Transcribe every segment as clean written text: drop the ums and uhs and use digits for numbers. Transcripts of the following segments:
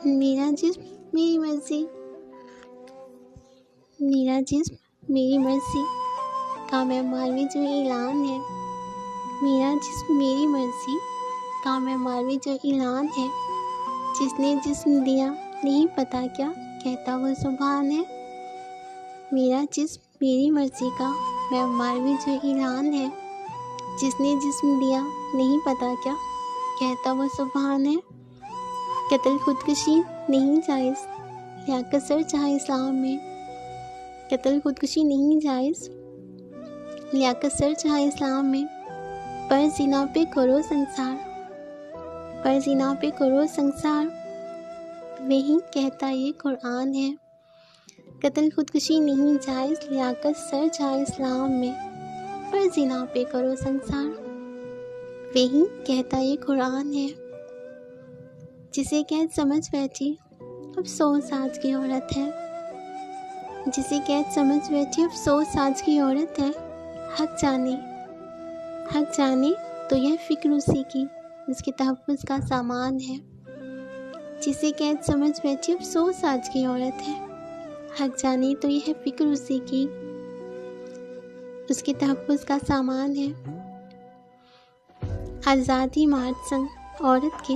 میرا جسم میری مرضی، میرا جسم میری مرضی کا میں مالوی جو اعلان ہے، میرا جسم میری مرضی کا میں مالوی جو اعلان ہے، جس نے جسم دیا نہیں پتا کیا کہتا وہ سبحان ہے، میرا جسم میری مرضی کا میں مالوی جو اعلان ہے، جس نے جسم دیا نہیں پتا کیا کہتا وہ سبحان ہے، قتل خودکشی نہیں جائز لیاقت سر چاہے اسلام میں، قتل خودکشی نہیں جائز لیاقت سر چاہے اسلام میں، پر زنا پہ کرو سنسار، پر زنا پہ کرو سنسار، وہی کہتا یہ قرآن ہے، قتل خودکشی نہیں جائز لیاقت سر چاہے اسلام میں، پر زنا پہ کرو سنسار، وہی کہتا یہ قرآن ہے، جسے قید سمجھ بیٹھی افسوس آج کی عورت ہے، جسے قید سمجھ بیٹھی افسوس آج کی عورت ہے، حق جانے تو یہ فکر اسی کی اس کے تحفظ کا سامان ہے، جسے قید سمجھ بیٹھی افسوس آج کی عورت ہے، حق جانے تو یہ فکر اسی کی اس کے تحفظ کا سامان ہے، آزادی مارچ سنگ عورت کے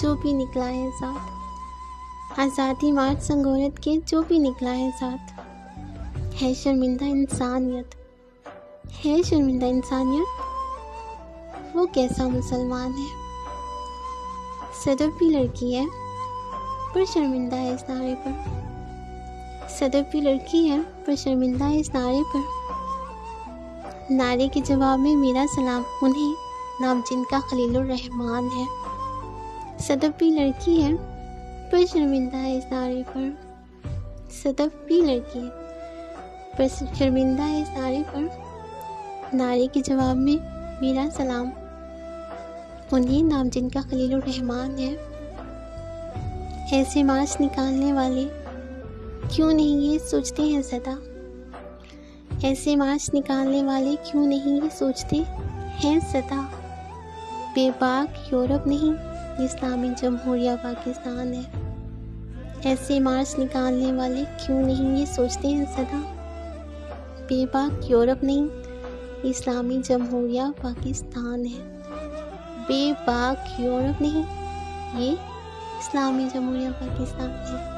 جو بھی نکلا ہے ذات، آزادی مارچ سنگ عورت کے جو بھی نکلا ہے ذات، ہے شرمندہ انسانیت، ہے شرمندہ انسانیت، وہ کیسا مسلمان ہے، صدف بھی لڑکی ہے پر شرمندہ ہے اس نعرے پر، صدف بھی لڑکی ہے پر شرمندہ ہے اس نعرے پر، نعرے کے جواب میں میرا سلام انہیں نام جن کا خلیل الرحمن ہے، صدف بھی لڑکی ہے پر شرمندہ ہے اس نعرے پر، صدف بھی لڑکی ہے پر شرمندہ ہے اس نعرے پر، نعرے کے جواب میں میرا سلام انہیں نام جن کا خلیل الرحمن ہے، ایسے مارچ نکالنے والے کیوں نہیں یہ سوچتے ہیں سدا، ایسے مارچ نکالنے والے کیوں نہیں یہ سوچتے ہیں سدا، بے باک یورپ نہیں یہ اسلامی جمہوریہ پاکستان ہے، ایسے مارچ نکالنے والے کیوں نہیں یہ سوچتے ہیں سدا، بے باک یورپ نہیں یہ اسلامی جمہوریہ پاکستان ہے، بے باک یورپ نہیں یہ اسلامی جمہوریہ پاکستان ہے۔